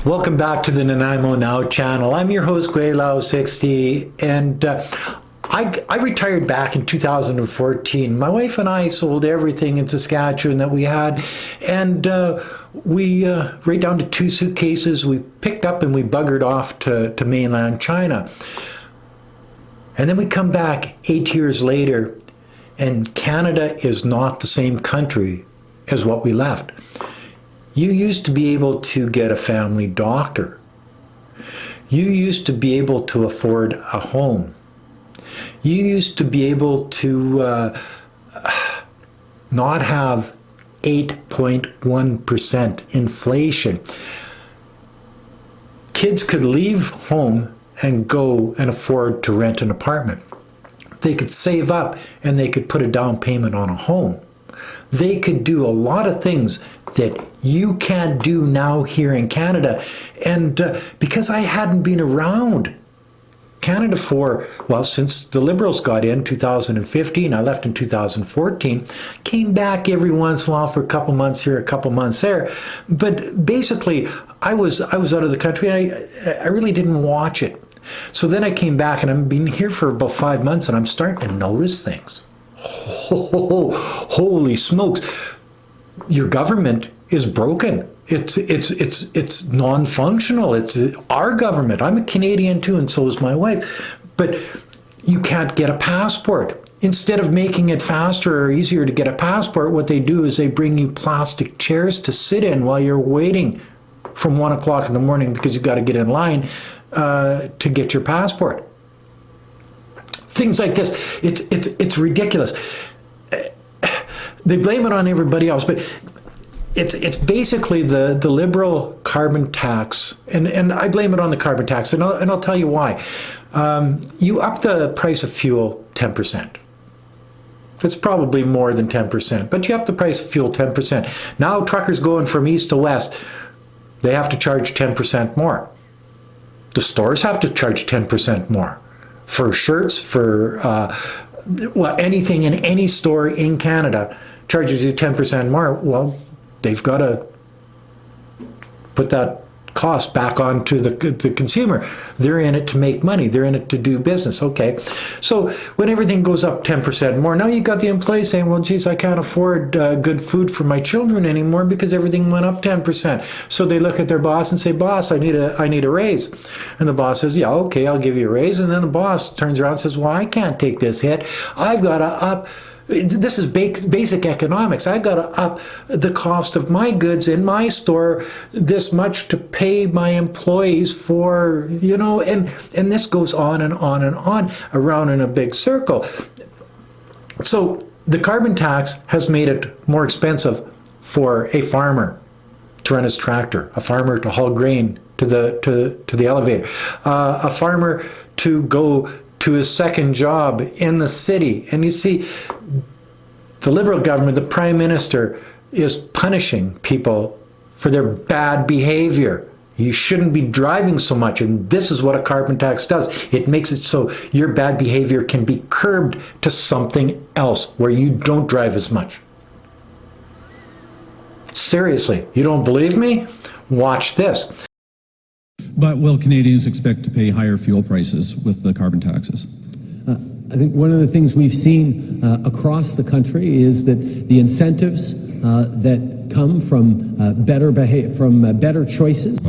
Welcome back to the Nanaimo Now channel. I'm your host, Guilao60, and I retired back in 2014. My wife and I sold everything in Saskatchewan that we had, and we, right down to 2 suitcases, we picked up and we buggered off to mainland China. And then we come back 8 years later, and Canada is not the same country as what we left. You used to be able to get a family doctor. You used to be able to afford a home. You used to be able to not have 8.1% inflation. Kids could leave home and go and afford to rent an apartment. They could save up and they could put a down payment on a home. They could do a lot of things that you can't do now here in Canada. And because I hadn't been around Canada for, well, since the Liberals got in 2015, I left in 2014, came back every once in a while for a couple months here, a couple months there. But basically, I was out of the country, and I really didn't watch it. So then I came back, and I've been here for about 5 months, and I'm starting to notice things. Oh, holy smokes. Your government is broken. It's non-functional. It's our government. I'm a Canadian too, and so is my wife. But you can't get a passport. Instead of making it faster or easier to get a passport, what they do is they bring you plastic chairs to sit in while you're waiting from 1 o'clock in the morning because you've got to get in line to get your passport. Things like this, it's ridiculous. They blame it on everybody else, but it's basically the Liberal carbon tax, and I blame it on the carbon tax, and I'll tell you why. You up the price of fuel 10%. It's probably more than 10%, but you up the price of fuel 10%. Now truckers going from east to west, they have to charge 10% more. The stores have to charge 10% more. For shirts, for well, anything in any store in Canada charges you 10% more. Well, they've got to put that cost back onto the consumer. They're in it to make money. They're in it to do business. Okay, so when everything goes up 10% more, now you got the employees saying, well, geez, I can't afford good food for my children anymore because everything went up 10%. So they look at their boss and say, boss, I need a raise. And the boss says, yeah, okay, I'll give you a raise. And then the boss turns around and says, well, I can't take this hit. I've got to up. This is basic economics. I got to up the cost of my goods in my store this much to pay my employees for, you know, and this goes on and on and on around in a big circle. So the carbon tax has made it more expensive for a farmer to run his tractor, a farmer to haul grain to the elevator, a farmer to go to his second job in the city. And you see, the Liberal government, the Prime Minister, is punishing people for their bad behavior. You shouldn't be driving so much, and this is what a carbon tax does. It makes it so your bad behavior can be curbed to something else where you don't drive as much. Seriously, you don't believe me? Watch this. But will Canadians expect to pay higher fuel prices with the carbon taxes? I think one of the things we've seen across the country is that the incentives that come from better choices,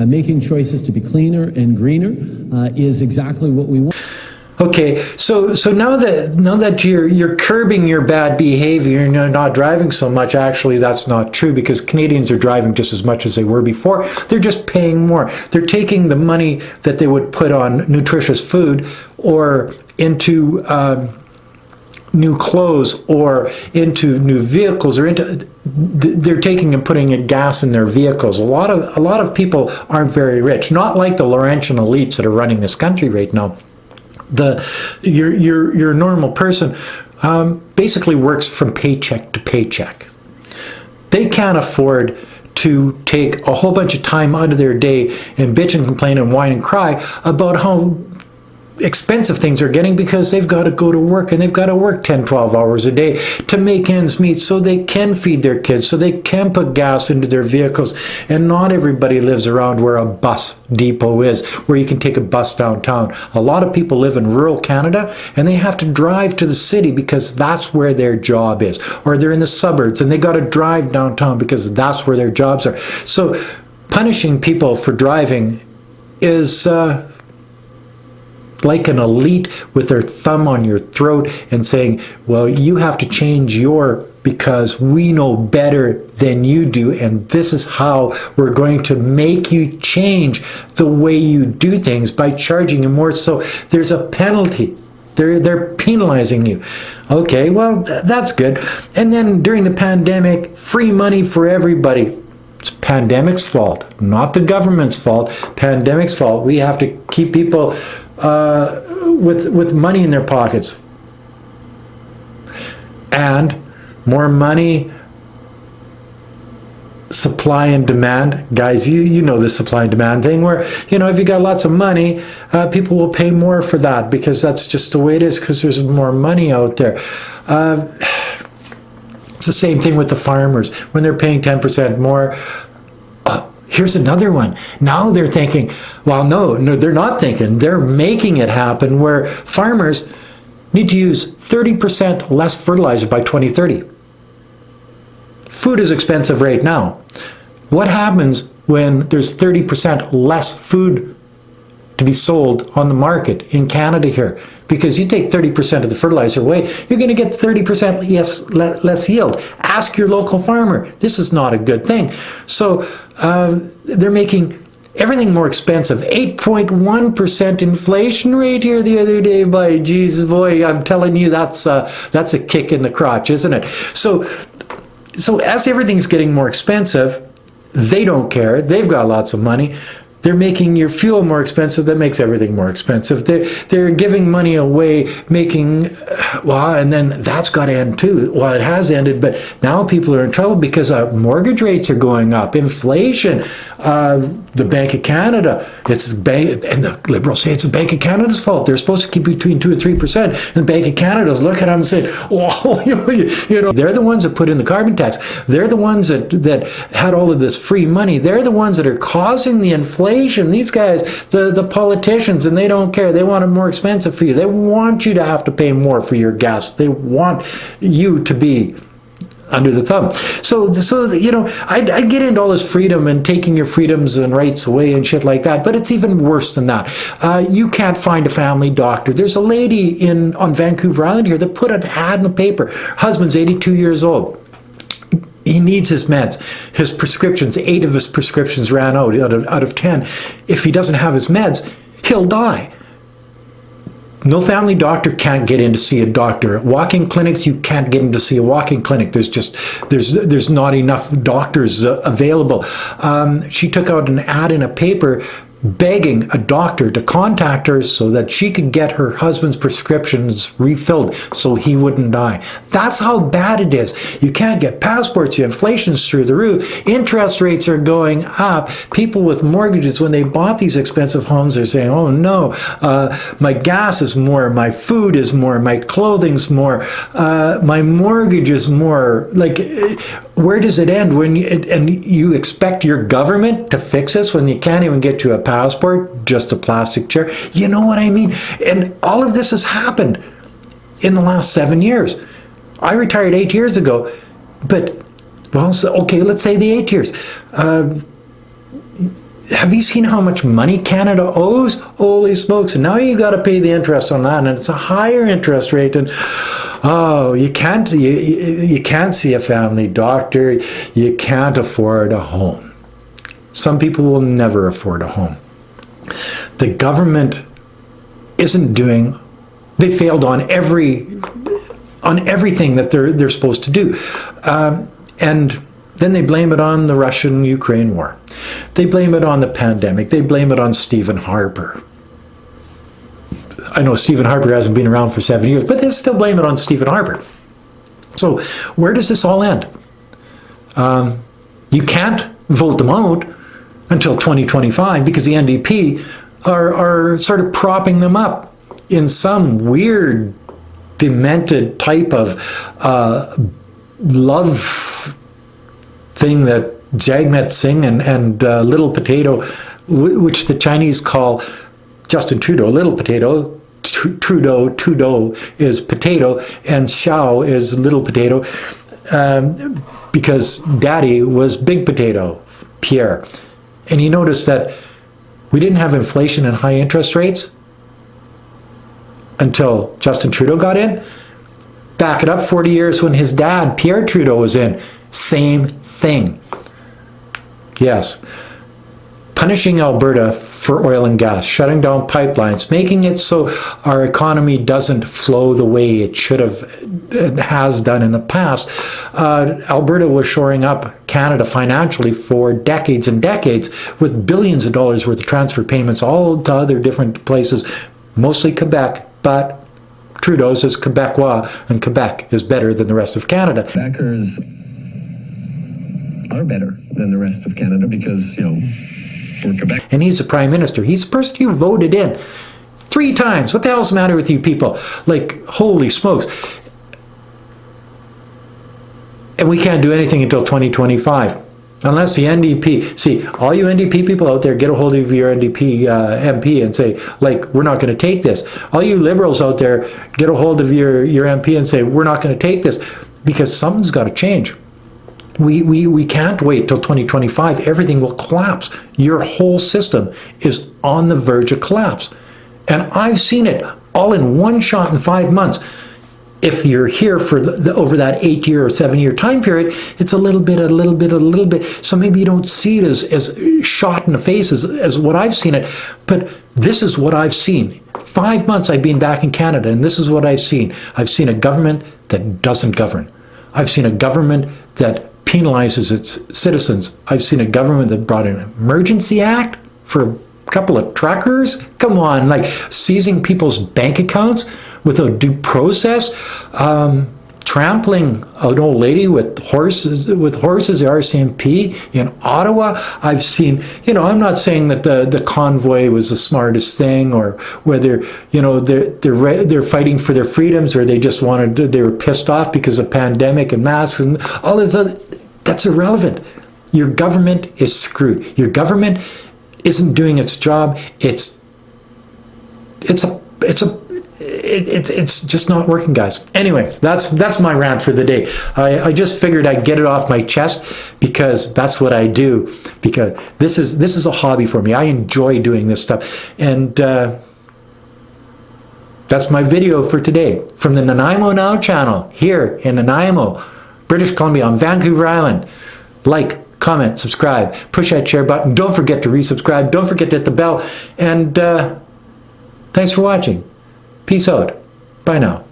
making choices to be cleaner and greener is exactly what we want. Okay, so now that you're curbing your bad behavior and you're not driving so much, actually that's not true, because Canadians are driving just as much as they were before. They're just paying more. They're taking the money that they would put on nutritious food or into new clothes or into new vehicles, or they're taking and putting in gas in their vehicles. A lot of people aren't very rich, not like the Laurentian elites that are running this country right now. Your normal person basically works from paycheck to paycheck. They can't afford to take a whole bunch of time out of their day and bitch and complain and whine and cry about how expensive things are getting because they've got to go to work, and they've got to work 10, 12 hours a day to make ends meet so they can feed their kids, so they can put gas into their vehicles. And not everybody lives around where a bus depot is, where you can take a bus downtown. A lot of people live in rural Canada, and they have to drive to the city because that's where their job is. Or they're in the suburbs, and they got to drive downtown because that's where their jobs are. So punishing people for driving is like an elite with their thumb on your throat and saying, well, you have to change because we know better than you do, and this is how we're going to make you change the way you do things by charging you more. So there's a penalty. They're penalizing you. Okay, well, that's good. And then during the pandemic, free money for everybody. It's pandemic's fault, not the government's fault. Pandemic's fault. We have to keep people with money in their pockets. And more money, supply and demand. Guys, you know the supply and demand thing where, if you got lots of money, people will pay more for that because that's just the way it is, because there's more money out there. It's the same thing with the farmers. When they're paying 10% more, here's another one. Now they're thinking, well, no, they're not thinking. They're making it happen where farmers need to use 30% less fertilizer by 2030. Food is expensive right now. What happens when there's 30% less food to be sold on the market in Canada here? Because you take 30% of the fertilizer away, you're going to get 30% less yield. Ask your local farmer. This is not a good thing. So they're making everything more expensive. 8.1% inflation rate here the other day. By Jesus, boy, I'm telling you, that's a kick in the crotch, isn't it? So as everything's getting more expensive, they don't care. They've got lots of money. They're making your fuel more expensive. That makes everything more expensive. They're giving money away, and then that's got to end too. Well, it has ended, but now people are in trouble because mortgage rates are going up. Inflation, the Bank of Canada, and the Liberals say it's the Bank of Canada's fault. They're supposed to keep between 2 and 3%. And the Bank of Canada's look at them and say, oh, they're the ones that put in the carbon tax. They're the ones that had all of this free money. They're the ones that are causing the inflation. These guys, the politicians, and they don't care. They want it more expensive for you. They want you to have to pay more for your gas. They want you to be under the thumb. So I'd get into all this freedom and taking your freedoms and rights away and shit like that, but it's even worse than that. You can't find a family doctor. There's a lady on Vancouver Island here that put an ad in the paper. Husband's 82 years old. He needs his meds. His prescriptions, 8 of his prescriptions ran out of 10. If he doesn't have his meds, he'll die. No family doctor can't get in to see a doctor. Walk-in clinics, you can't get in to see a walk-in clinic. There's not enough doctors available. She took out an ad in a paper begging a doctor to contact her so that she could get her husband's prescriptions refilled so he wouldn't die. That's how bad it is. You can't get passports. Inflation's through the roof. Interest rates are going up. People with mortgages, when they bought these expensive homes, they're saying, oh no, my gas is more, my food is more, my clothing's more, my mortgage is more. Like, where does it end? And you expect your government to fix this when you can't even get you a passport, just a plastic chair? You know what I mean? And all of this has happened in the last 7 years. I retired 8 years ago, but, okay, let's say the 8 years. Have you seen how much money Canada owes? Holy smokes. And now you got to pay the interest on that, and it's a higher interest rate. And you can't see a family doctor. You can't afford a home. Some people will never afford a home. The government isn't doing, they failed on everything that they're supposed to do. And then they blame it on the Russian-Ukraine war. They blame it on the pandemic. They blame it on Stephen Harper. I know Stephen Harper hasn't been around for 7 years, but they still blame it on Stephen Harper. So where does this all end? You can't vote them out until 2025 because the NDP are sort of propping them up. in some weird, demented type of love thing that Jagmeet Singh and Little Potato, which the Chinese call Justin Trudeau, Little Potato. Trudeau is potato, and Xiao is little potato, because Daddy was big potato, Pierre. And you notice that we didn't have inflation and high interest rates until Justin Trudeau got in. Back it up 40 years when his dad, Pierre Trudeau, was in. Same thing. Yes. Punishing Alberta for oil and gas, shutting down pipelines, making it so our economy doesn't flow the way it should have, it has done in the past. Alberta was shoring up Canada financially for decades and decades with billions of dollars worth of transfer payments all to other different places, mostly Quebec, but Trudeau's is Quebecois, and Quebec is better than the rest of Canada. Quebecers are better than the rest of Canada because, you know, we're Quebec. And he's the Prime Minister. He's the person you voted in 3 times. What the hell's the matter with you people? Like, holy smokes. And we can't do anything until 2025. Unless the NDP, see, all you NDP people out there, get a hold of your NDP MP and say, like, we're not going to take this. All you Liberals out there, get a hold of your MP and say, we're not going to take this, because something's got to change. We can't wait till 2025. Everything will collapse. Your whole system is on the verge of collapse. And I've seen it all in one shot in 5 months. If you're here for over that 8-year or 7-year time period, it's a little bit, a little bit, a little bit. So maybe you don't see it as shot in the face as what I've seen it. But this is what I've seen. 5 months I've been back in Canada, and this is what I've seen. I've seen a government that doesn't govern. I've seen a government that penalizes its citizens. I've seen a government that brought an emergency act for a couple of truckers. Come on, like seizing people's bank accounts without due process, trampling an old lady with horses, the RCMP in Ottawa. I've seen, you know, I'm not saying that the convoy was the smartest thing, or whether, you know, they're fighting for their freedoms, or they just they were pissed off because of pandemic and masks and all this other. That's irrelevant. Your government is screwed. Your government isn't doing its job. It's just not working, guys. Anyway, that's my rant for the day. I just figured I'd get it off my chest because that's what I do. Because this is a hobby for me. I enjoy doing this stuff, and that's my video for today from the Nanaimo Now channel here in Nanaimo, British Columbia, on Vancouver Island. Like, comment, subscribe, push that share button. Don't forget to resubscribe. Don't forget to hit the bell. And thanks for watching. Peace out. Bye now.